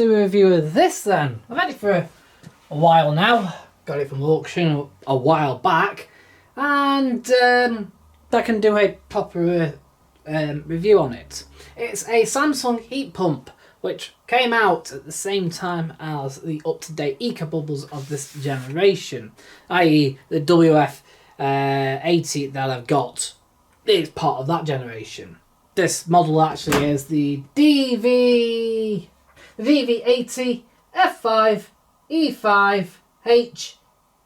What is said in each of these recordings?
do a review of this then. I've had it for a while now. Got it from auction a while back. And I can do a proper review on it. It's a Samsung heat pump, which came out at the same time as the up-to-date eco bubbles of this generation, i.e. the WF80 that I've got is part of that generation. This model actually is the DV8 F5 E5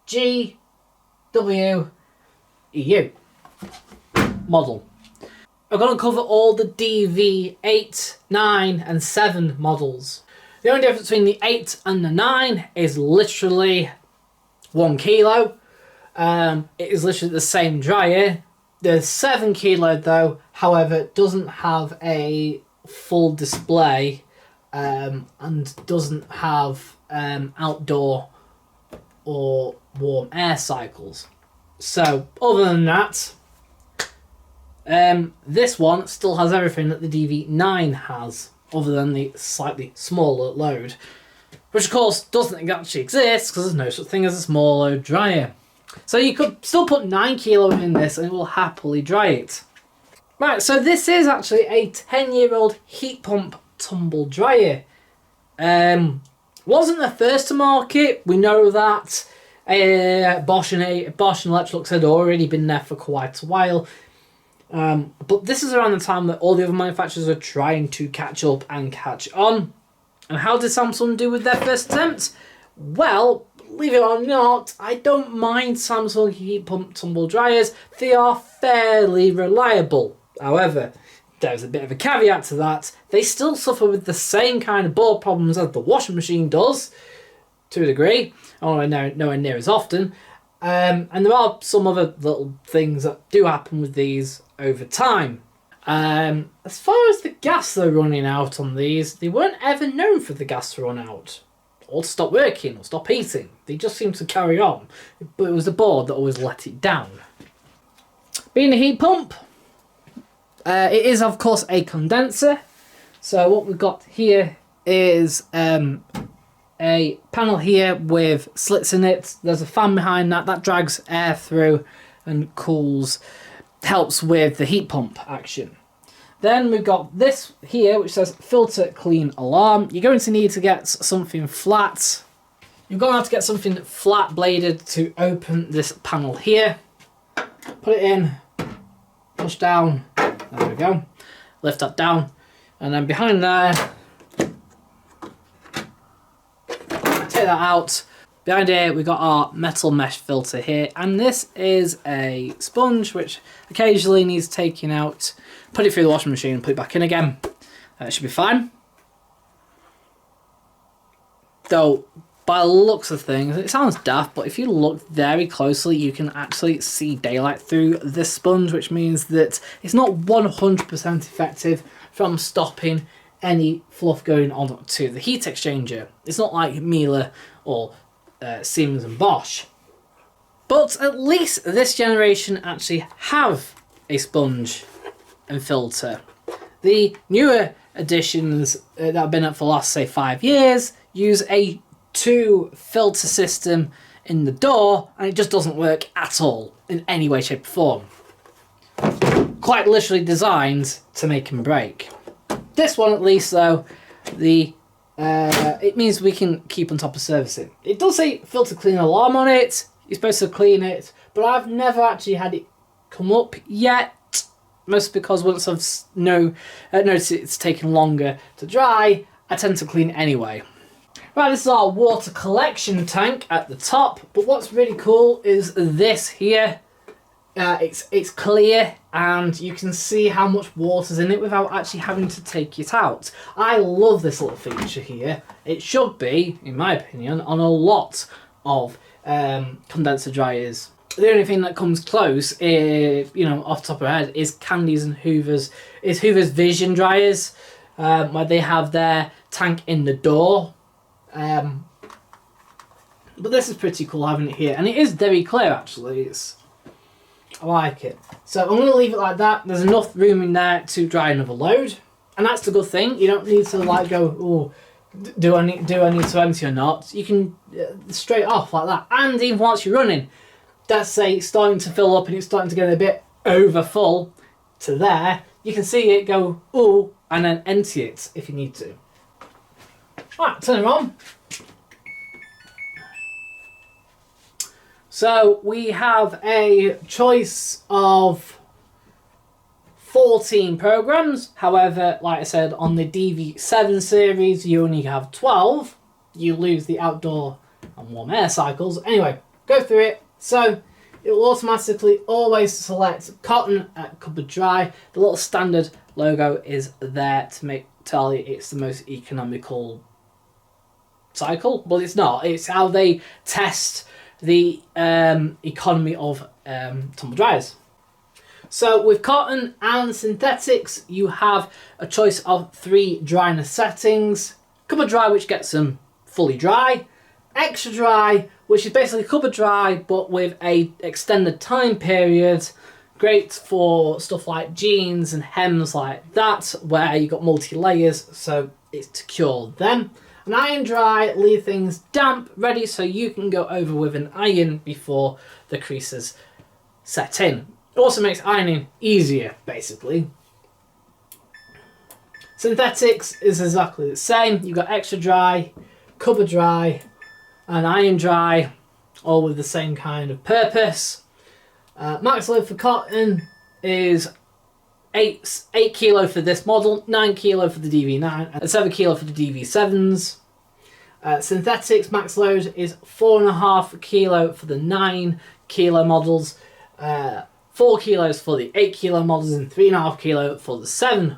HGW EU model. I'm going to cover all the DV8, 9 and 7 models. The only difference between the 8 and the 9 is literally 1 kilo. It is literally the same dryer. The 7 kilo though, however, doesn't have a full display and doesn't have outdoor or warm air cycles. So other than that, this one still has everything that the DV9 has, other than the slightly smaller load, which of course doesn't actually exist because there's no such thing as a small load dryer. So you could still put 9 kilo in this and it will happily dry it. Right, so this is actually a 10-year-old heat pump tumble dryer. Wasn't the first to market, we know that. Bosch and Electrolux had already been there for quite a while. But this is around the time that all the other manufacturers are trying to catch up and catch on. And how did Samsung do with their first attempt? Well, believe it or not, I don't mind Samsung heat pump tumble dryers. They are fairly reliable. However, there's a bit of a caveat to that. They still suffer with the same kind of board problems as the washing machine does, to a degree, although nowhere near as often. And there are some other little things that do happen with these over time. As far as the gas they're running out on these, they weren't ever known for the gas to run out, or to stop working, or stop heating. They just seemed to carry on, but it was the board that always let it down. Being a heat pump, it is of course a condenser. So what we've got here is a panel here with slits in it. There's a fan behind that drags air through and cools, helps with the heat pump action. Then we've got this here which says filter clean alarm. You're going to need to get something flat. You're going to have to get something flat bladed to open this panel here. Put it in, push down, there we go, lift that down, and then behind there, take that out. Behind here we've got our metal mesh filter here, and this is a sponge which occasionally needs taking out. Put it through the washing machine and put it back in again. It should be fine. Though, by the looks of things, it sounds daft, but if you look very closely, you can actually see daylight through this sponge, which means that it's not 100% effective from stopping any fluff going on to the heat exchanger. It's not like Miele or Siemens and Bosch. But at least this generation actually have a sponge and filter. The newer editions that have been up for the last, say, 5 years use a 2 filter system in the door, and it just doesn't work at all in any way, shape or form. Quite literally designed to make and break. This one at least though, it means we can keep on top of servicing. It does say filter clean alarm on it. You're supposed to clean it, but I've never actually had it come up yet. Mostly because once I've noticed it's taken longer to dry, I tend to clean anyway. Right, this is our water collection tank at the top, but what's really cool is this here. It's clear and you can see how much water's in it without actually having to take it out. I love this little feature here. It should be, in my opinion, on a lot of condenser dryers. The only thing that comes close, off the top of my head, is Candy's and Hoover's Vision dryers, where they have their tank in the door. But this is pretty cool having it here, and it is very clear actually. I like it. So I'm going to leave it like that. There's enough room in there to dry another load, and that's the good thing. You don't need to go, do I need to empty or not, you can straight off like that. And even once you're running, let's say it's starting to fill up and it's starting to get a bit over full to there, you can see it go ooh and then empty it if you need to. Right, turn it on. So we have a choice of 14 programs. However, like I said, on the DV7 series, you only have 12. You lose the outdoor and warm air cycles. Anyway, go through it. So it will automatically always select cotton at cupboard dry. The little standard logo is there to tell you it's the most economical cycle, but it's not. It's how they test the economy of tumble dryers. So with cotton and synthetics, you have a choice of 3 dryness settings. Cupboard dry, which gets them fully dry. Extra dry, which is basically cupboard dry but with a extended time period. Great for stuff like jeans and hems like that, where you got multi-layers, so it's to cure them. And iron dry, leave things damp, ready so you can go over with an iron before the creases set in. It also makes ironing easier, basically. Synthetics is exactly the same. You've got extra dry, cupboard dry, and iron dry, all with the same kind of purpose. Max load for cotton is 8 kilo for this model, 9 kilo for the DV9, and 7 kilo for the DV7s. Synthetics max load is 4.5 kilo for the 9 kilo models, 4 kilos for the 8 kilo models, and 3.5 kilo for the 7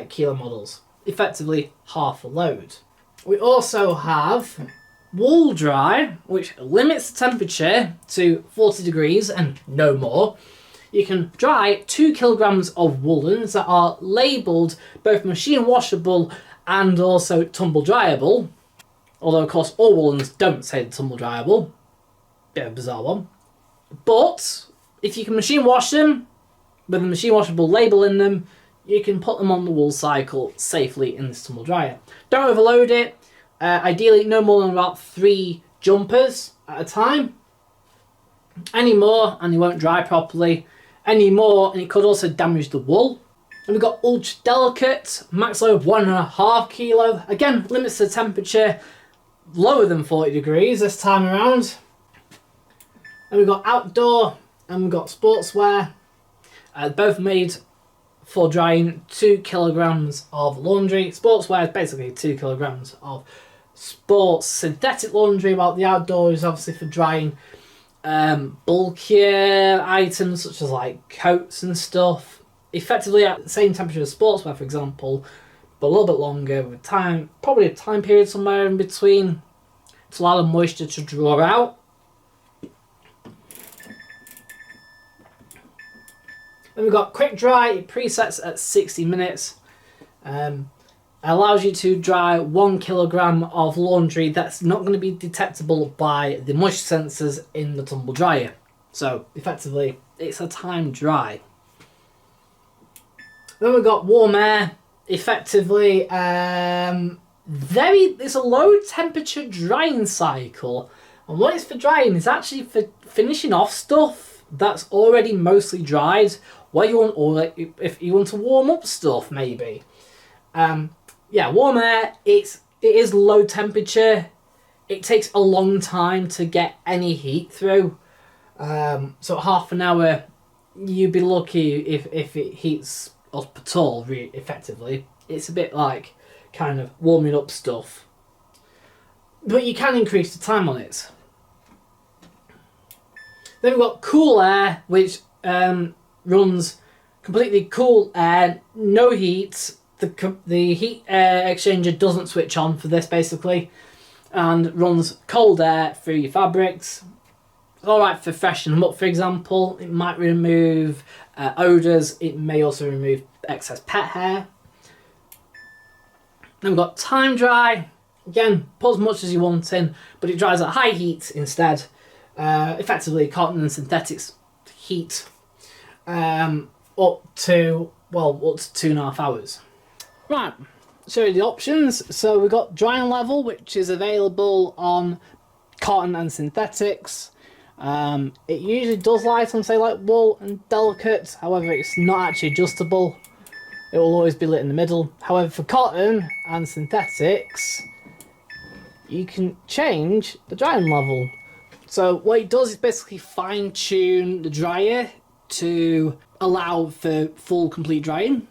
kilo models. Effectively half a load. We also have wool dry, which limits the temperature to 40 degrees and no more. You can dry 2 kilograms of woolens that are labelled both machine washable and also tumble dryable. Although, of course, all woolens don't say tumble dryable. Bit of a bizarre one. But if you can machine wash them with a machine washable label in them, you can put them on the wool cycle safely in this tumble dryer. Don't overload it. Ideally, no more than about 3 jumpers at a time. Any more, and they won't dry properly. Any more, and it could also damage the wool. And we've got ultra delicate, max load 1.5 kilo. Again, limits the temperature lower than 40 degrees this time around. And we've got outdoor, and we've got sportswear. Both made for drying 2 kilograms of laundry. Sportswear is basically 2 kilograms of sports synthetic laundry, while the outdoor is obviously for drying bulkier items such as like coats and stuff. Effectively at the same temperature as sportswear, for example, but a little bit longer with time, probably a time period somewhere in between to allow the moisture to draw out. Then we've got quick dry. It presets at 60 minutes. Allows you to dry 1 kilogram of laundry that's not going to be detectable by the moisture sensors in the tumble dryer. So effectively, it's a time dry. Then we've got warm air. Effectively, it's a low temperature drying cycle, and what it's for drying is actually for finishing off stuff that's already mostly dried. What you want, or if you want to warm up stuff, maybe. Yeah, warm air. It is low temperature. It takes a long time to get any heat through. So half an hour, you'd be lucky if it heats up at all. Really, effectively, it's a bit like kind of warming up stuff. But you can increase the time on it. Then we've got cool air, which runs completely cool air, no heat. The heat exchanger doesn't switch on for this basically, and runs cold air through your fabrics. It's alright for freshening them up, for example. It might remove odours, it may also remove excess pet hair. Then we've got time dry. Again, put as much as you want in, but it dries at high heat instead. Effectively, cotton and synthetics heat up to 2.5 hours. Right, show you the options. So we've got drying level, which is available on cotton and synthetics. It usually does light on, say, like wool and delicate. However, it's not actually adjustable. It will always be lit in the middle. However, for cotton and synthetics, you can change the drying level. So what it does is basically fine tune the dryer to allow for full complete drying.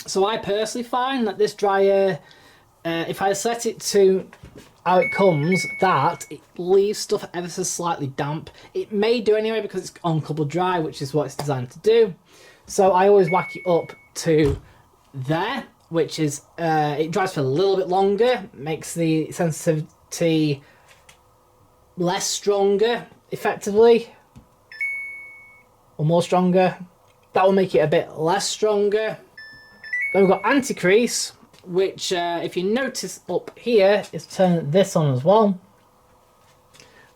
So I personally find that this dryer, if I set it to how it comes, that it leaves stuff ever so slightly damp. It may do anyway because it's uncoupled dry, which is what it's designed to do. So I always whack it up to there, which is, it dries for a little bit longer, makes the sensitivity less stronger, effectively, or more stronger. That will make it a bit less stronger. Then we've got anti-crease, which if you notice up here, is turning this on as well.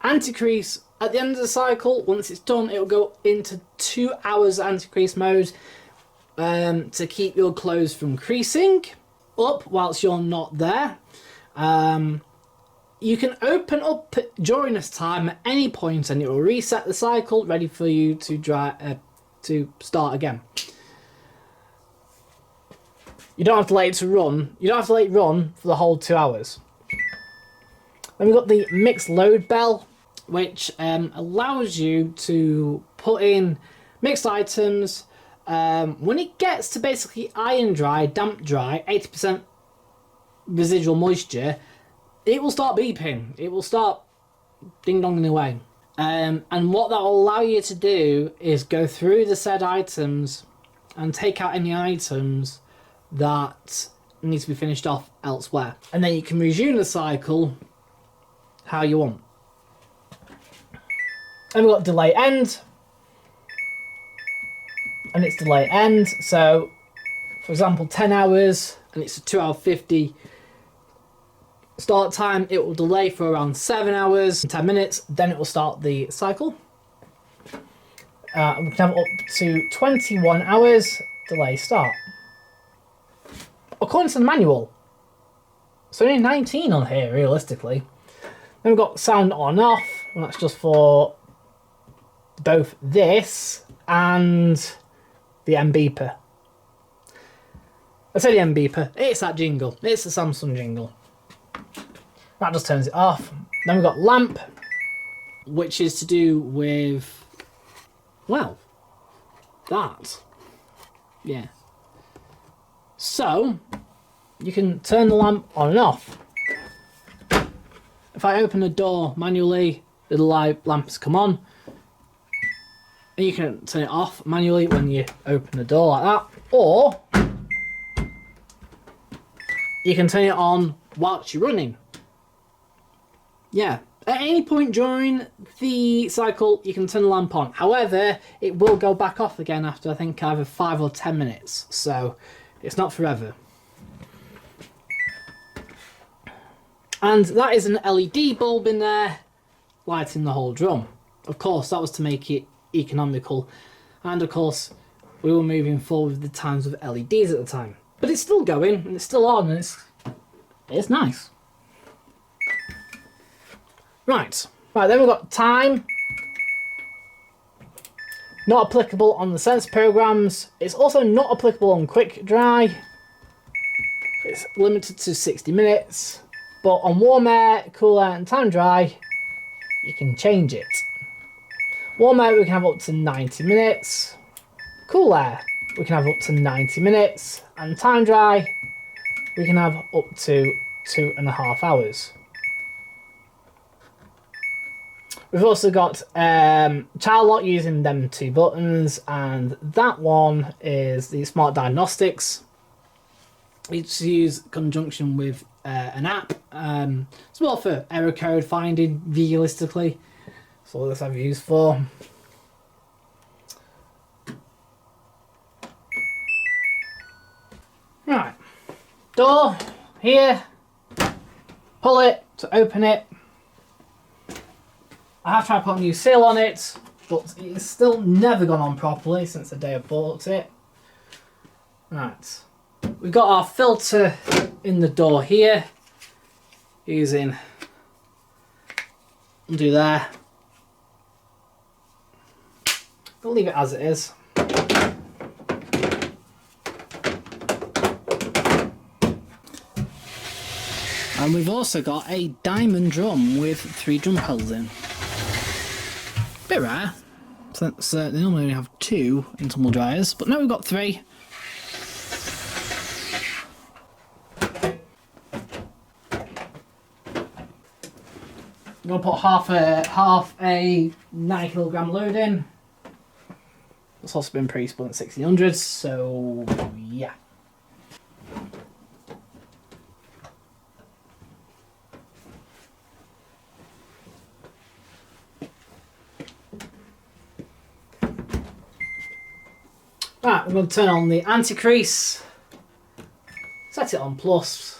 Anti-crease, at the end of the cycle, once it's done, it'll go into 2 hours anti-crease mode to keep your clothes from creasing up whilst you're not there. You can open up during this time at any point and it will reset the cycle, ready for you to dry to start again. You don't have to let it run. You don't have to let it run for the whole 2 hours. Then we've got the mixed load bell, which allows you to put in mixed items. When it gets to basically iron dry, damp dry, 80% residual moisture, it will start beeping. It will start ding-donging away. And what that will allow you to do is go through the said items and take out any items that need to be finished off elsewhere. And then you can resume the cycle how you want. And we've got delay end. And it's delay end. So, for example, 10 hours and it's a 2:50 start time, it will delay for around 7 hours and 10 minutes, then it will start the cycle. We can have up to 21 hours delay start. According to the manual, it's only 19 on here, realistically. Then we've got sound on and off, and that's just for both this and the M beeper. I say the M beeper, it's that jingle, it's the Samsung jingle. That just turns it off. Then we've got lamp, which is to do with, well, that. Yeah. So, you can turn the lamp on and off. If I open the door manually, the lamps come on. And you can turn it off manually when you open the door like that. Or, you can turn it on whilst you're running. Yeah, at any point during the cycle, you can turn the lamp on. However, it will go back off again after, I think, either 5 or 10 minutes. So, it's not forever. And that is an LED bulb in there, lighting the whole drum. Of course, that was to make it economical. And of course, we were moving forward with the times of LEDs at the time. But it's still going, and it's still on, and it's nice. Right, then we've got time. Not applicable on the sensor programs. It's also not applicable on quick dry. It's limited to 60 minutes. But on warm air, cool air and time dry, you can change it. Warm air we can have up to 90 minutes. Cool air we can have up to 90 minutes. And time dry we can have up to 2.5 hours. We've also got child lock using them 2 buttons, and that one is the smart diagnostics. It's used in conjunction with an app. It's more for error code finding realistically. That's all this I've used for. Right, door here. Pull it to open it. I have tried putting a new seal on it, but it's still never gone on properly since the day I bought it. Right. We've got our filter in the door here. Using undo there. I'll leave it as it is. And we've also got a diamond drum with 3 drum pedals in. Bit rare, since they normally only have 2 in tumble dryers, but now we've got 3. I'm going to put half a 9kg load in. It's also been pre-spun at 1600, so yeah. Right, we're going to turn on the anti-crease, set it on plus.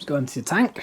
go into your tank.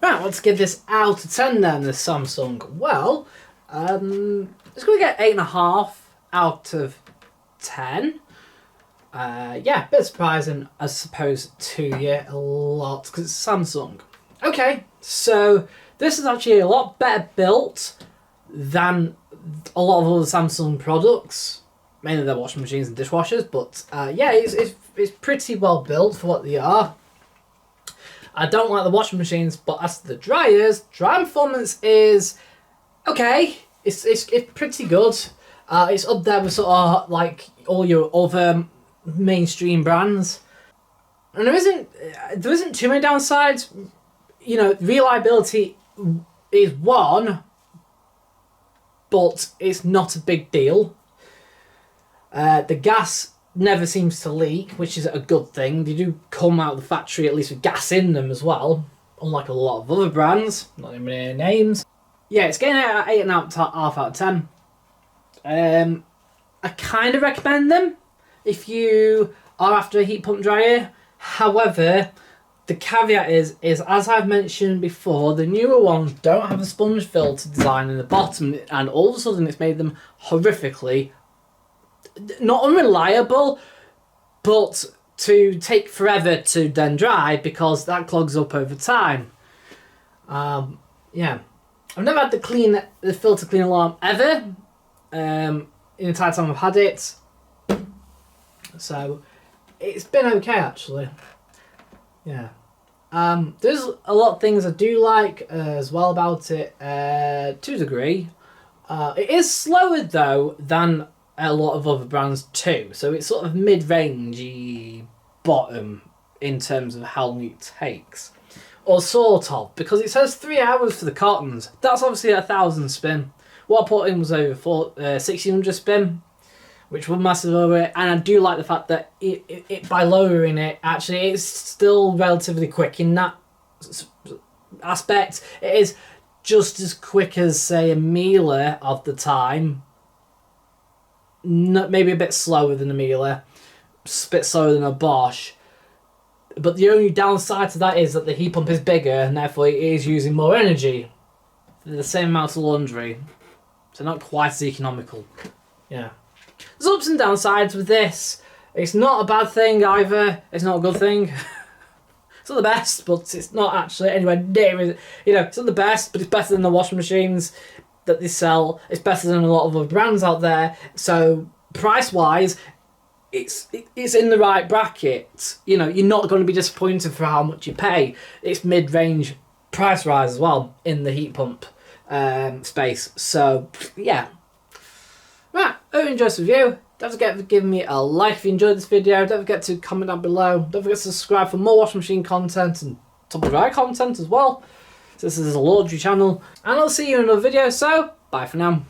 Right, let's give this out of 10 then, the Samsung. Well, it's going to get 8.5 out of 10. Yeah, a bit surprising, I suppose, to you a lot, because it's Samsung. Okay, so this is actually a lot better built than a lot of other Samsung products. Mainly their washing machines and dishwashers, but yeah, it's pretty well built for what they are. I don't like the washing machines, but as to the dryers, dry performance is okay. It's pretty good. It's up there with sort of like all your other mainstream brands, and there isn't too many downsides. You know, reliability is one, but it's not a big deal. The gas never seems to leak, which is a good thing. They do come out of the factory at least with gas in them as well, unlike a lot of other brands, not naming any names. Yeah, it's getting 8.5 out of 10. I kind of recommend them if you are after a heat pump dryer. However, the caveat is as I've mentioned before, the newer ones don't have a sponge filter design in the bottom, and all of a sudden it's made them horrifically, not unreliable, but to take forever to then dry because that clogs up over time. Yeah, I've never had the filter clean alarm ever in the entire time I've had it, so it's been okay actually. Yeah, there's a lot of things I do like as well about it, to a degree. It is slower though than a lot of other brands too, so it's sort of mid-rangey bottom in terms of how long it takes, or sort of, because it says 3 hours for the cottons. That's obviously 1,000 spin. What I put in was over 1,600 spin, which was massive over it, and I do like the fact that it by lowering it, actually it's still relatively quick in that aspect. It is just as quick as, say, a Miele of the time. Maybe a bit slower than a Miele, a bit slower than a Bosch, but the only downside to that is that the heat pump is bigger and therefore it is using more energy for the same amount of laundry, so not quite as economical. Yeah, there's ups and downsides with this. It's not a bad thing either, it's not a good thing. It's not the best, but it's not actually anywhere near, you know, it's not the best, but it's better than the washing machines that they sell. It's better than a lot of other brands out there, so price wise it's in the right bracket. You know, you're not going to be disappointed for how much you pay. It's mid-range price rise as well in the heat pump space, so yeah. Right, hope you enjoyed this review. Don't forget to give me a like if you enjoyed this video. Don't forget to comment down below. Don't forget to subscribe for more washing machine content and tumble dryer content as well. This is a laundry channel, and I'll see you in another video, so bye for now.